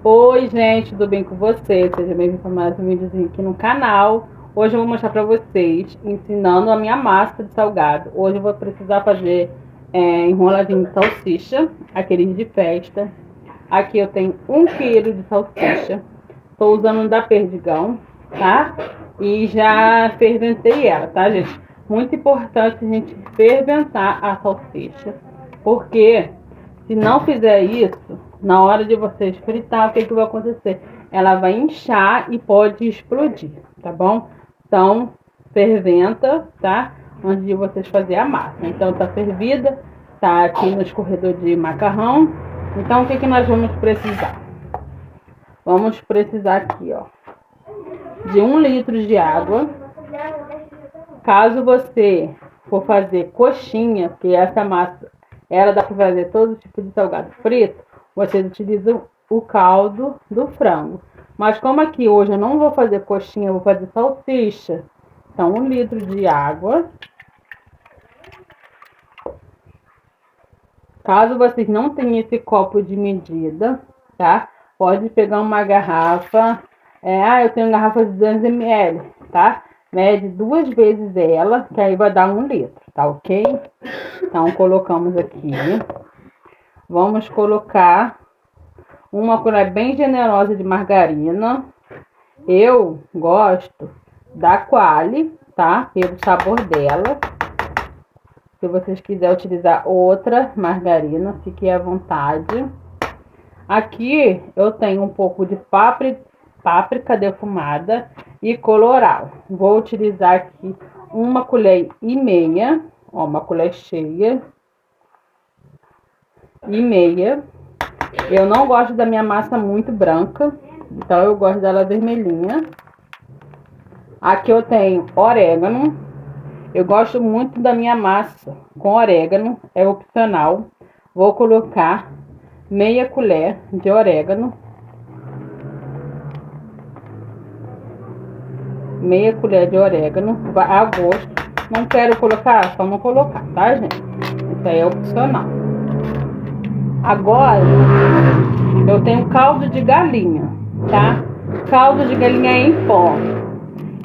Oi gente, tudo bem com vocês? Seja bem-vindo para mais um videozinho aqui no canal. Hoje eu vou mostrar para vocês ensinando a minha massa de salgado. Hoje eu vou precisar fazer enroladinho de salsicha, aqueles de festa. Aqui eu tenho 1 quilo de salsicha. Estou usando da Perdigão, tá? E já ferventei ela, tá, gente? Muito importante a gente ferventar a salsicha, porque se não fizer isso, na hora de vocês fritar, o que vai acontecer? Ela vai inchar e pode explodir, tá bom? Então, ferventa, tá? Antes de vocês fazerem a massa. Então, tá fervida, tá aqui no escorredor de macarrão. Então, o que nós vamos precisar? Vamos precisar aqui, ó, de 1 litro de água. Caso você for fazer coxinha, que essa massa ela dá para fazer todo tipo de salgado frito, você utiliza o caldo do frango. Mas como aqui hoje eu não vou fazer coxinha, eu vou fazer salsicha, então 1 litro de água. Caso vocês não tenham esse copo de medida, tá? Pode pegar uma garrafa, eu tenho uma garrafa de 200 ml, tá? Mede 2 vezes ela, que aí vai dar 1 litro, tá ok? Então, colocamos aqui. Vamos colocar uma colher bem generosa de margarina. Eu gosto da Qualy, tá? Pelo sabor dela. Se vocês quiserem utilizar outra margarina, fique à vontade. Aqui eu tenho um pouco de páprica defumada e coloral. Vou utilizar aqui 1,5 colher, ó, uma colher cheia e meia. Eu não gosto da minha massa muito branca, então eu gosto dela vermelhinha. Aqui eu tenho orégano. Eu gosto muito da minha massa com orégano, é opcional. Vou colocar meia colher de orégano. Meia colher de orégano a gosto. Não quero colocar, só não colocar, tá, gente? Isso aí é opcional. Agora, eu tenho caldo de galinha, tá? Caldo de galinha em pó.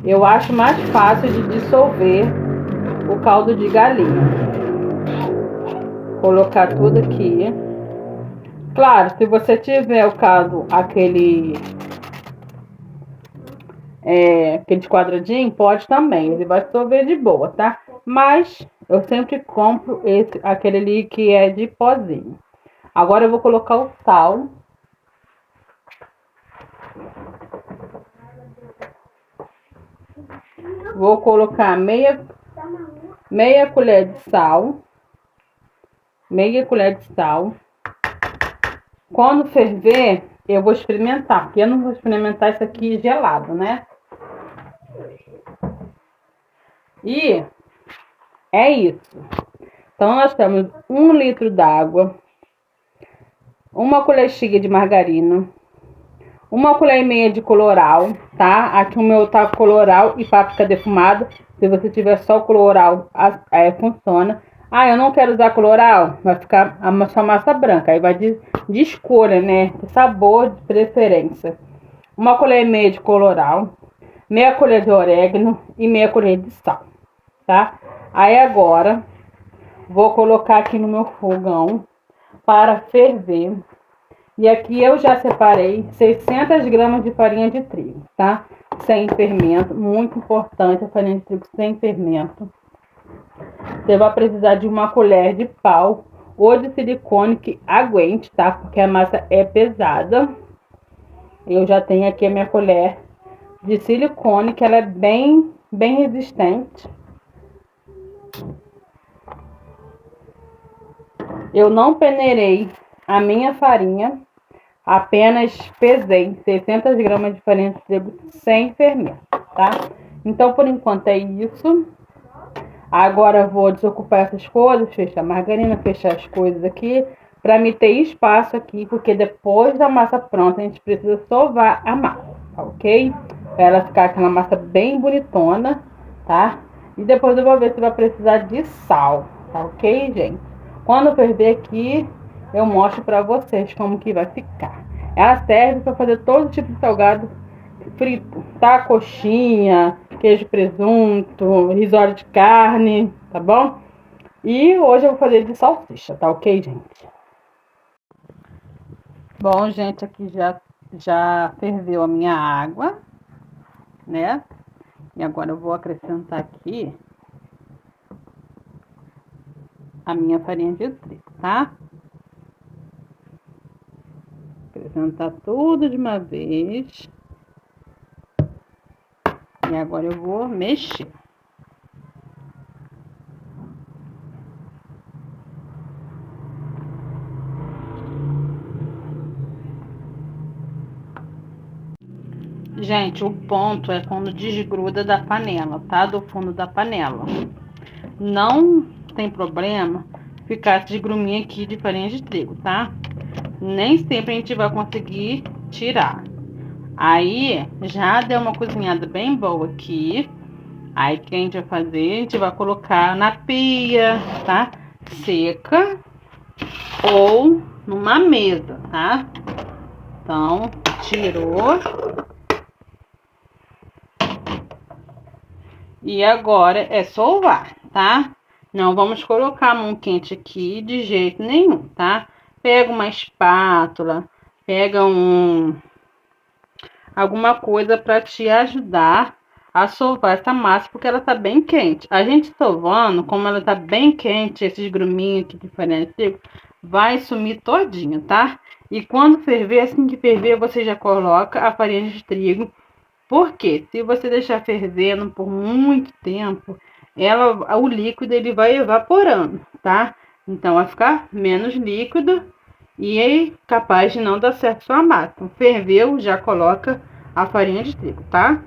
Eu acho mais fácil de dissolver o caldo de galinha. Colocar tudo aqui. Claro, se você tiver o caldo, aquele quadradinho, pode também. Ele vai dissolver de boa, tá? Mas eu sempre compro aquele ali que é de pozinho. Agora eu vou colocar o sal. Vou colocar meia colher de sal. Meia colher de sal. Quando ferver, eu vou experimentar, porque eu não vou experimentar isso aqui gelado, né? E é isso. Então, nós temos 1 litro d'água, 1 colher cheia de margarina, 1,5 colher de coloral, tá? Aqui o meu tá coloral e páprica defumada. Se você tiver só coloral, funciona. Ah, eu não quero usar coloral, vai ficar a sua massa branca. Aí vai de escolha, né? De sabor, de preferência. 1,5 colher de coloral, meia colher de orégano e meia colher de sal, tá? Aí agora, vou colocar aqui no meu fogão para ferver. E aqui eu já separei 600 gramas de farinha de trigo, tá? Sem fermento, muito importante a farinha de trigo sem fermento. Você vai precisar de 1 colher de pau ou de silicone que aguente, tá? Porque a massa é pesada. Eu já tenho aqui a minha colher de silicone, que ela é bem resistente. Eu não peneirei a minha farinha, apenas pesei 600 gramas de farinha de trigo sem fermento, tá? Então, por enquanto é isso. Agora eu vou desocupar essas coisas, fechar a margarina, fechar as coisas aqui, para me ter espaço aqui, porque depois da massa pronta, a gente precisa sovar a massa, tá ok? Para ela ficar aquela massa bem bonitona, tá? E depois eu vou ver se vai precisar de sal, tá ok, gente? Quando eu ferver aqui, eu mostro para vocês como que vai ficar. Ela serve para fazer todo tipo de salgado frito, tá? Coxinha, queijo presunto, risório de carne, tá bom? E hoje eu vou fazer de salsicha, tá ok, gente? Bom, gente, aqui já ferveu a minha água, né? E agora eu vou acrescentar aqui a minha farinha de trigo, tá? Acrescentar tudo de uma vez. E agora eu vou mexer. Gente, o ponto é quando desgruda da panela, tá? Do fundo da panela. Não tem problema ficar esse gruminho aqui de farinha de trigo, tá? Nem sempre a gente vai conseguir tirar. Aí, já deu uma cozinhada bem boa aqui. Aí, o que a gente vai fazer? A gente vai colocar na pia, tá? Seca ou numa mesa, tá? Então, tirou. E agora é sovar, tá? Não vamos colocar a mão quente aqui de jeito nenhum, tá? Pega uma espátula, pega alguma coisa para te ajudar a sovar essa massa, porque ela tá bem quente. A gente sovando, como ela tá bem quente, esses gruminhos aqui de farinha de trigo, vai sumir todinha, tá? E quando ferver, assim que ferver, você já coloca a farinha de trigo, porque se você deixar fervendo por muito tempo, o líquido ele vai evaporando, tá? Então vai ficar menos líquido e é capaz de não dar certo sua massa. Então, ferveu, já coloca a farinha de trigo, tá?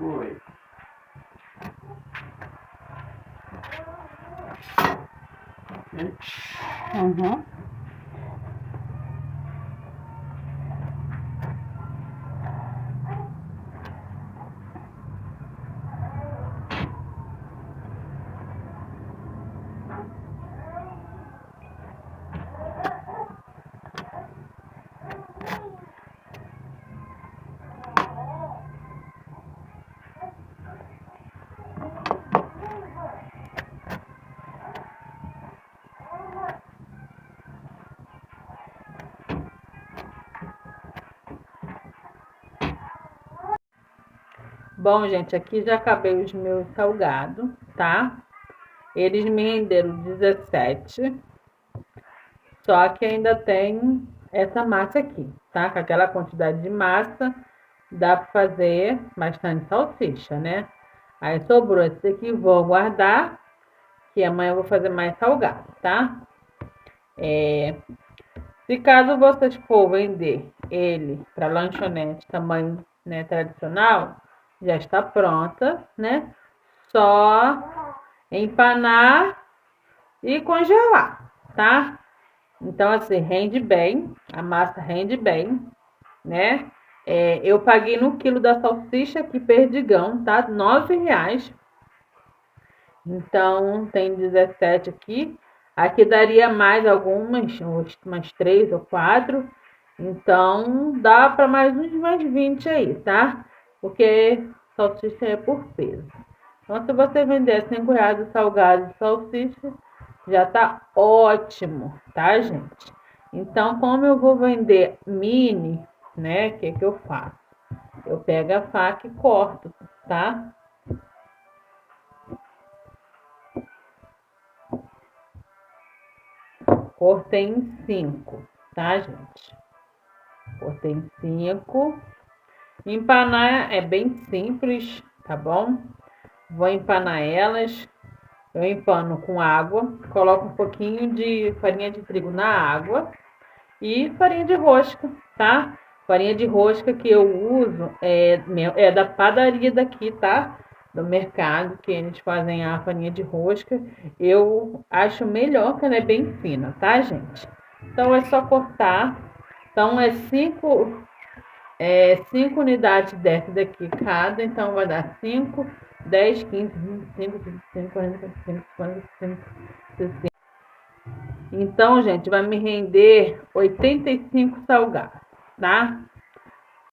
Oi. Uhum. Bom, gente, aqui já acabei os meus salgados, tá? Eles me renderam 17, só que ainda tem essa massa aqui, tá? Com aquela quantidade de massa, dá para fazer bastante salsicha, né? Aí sobrou esse aqui, vou guardar, que amanhã eu vou fazer mais salgado, tá? Se caso vocês for vender ele para lanchonete tamanho, né, tradicional, já está pronta, né? Só empanar e congelar, tá? Então, assim, rende bem, a massa rende bem, né? Eu paguei no quilo da salsicha aqui, perdigão, tá? R$ 9. Então, tem 17 aqui. Aqui daria mais algumas, umas 3 ou 4. Então, dá para mais 20 aí, tá? Porque salsicha é por peso. Então, se você vender R$ 5 o salgado de salsicha, já tá ótimo, tá, gente? Então, como eu vou vender mini, né? O que eu faço? Eu pego a faca e corto, tá? Cortei em 5, tá, gente? Cortei em 5. Empanar é bem simples, tá bom? Vou empanar elas. Eu empano com água, coloco um pouquinho de farinha de trigo na água e farinha de rosca, tá? Farinha de rosca que eu uso é da padaria daqui, tá? Do mercado, que eles fazem a farinha de rosca. Eu acho melhor, que ela é bem fina, tá, gente? Então é só cortar. Então é 5 unidades dessa daqui cada, então vai dar 5, 10, 15, 25, 25, 40, 45, 45, 60. Então, gente, vai me render 85 salgados, tá?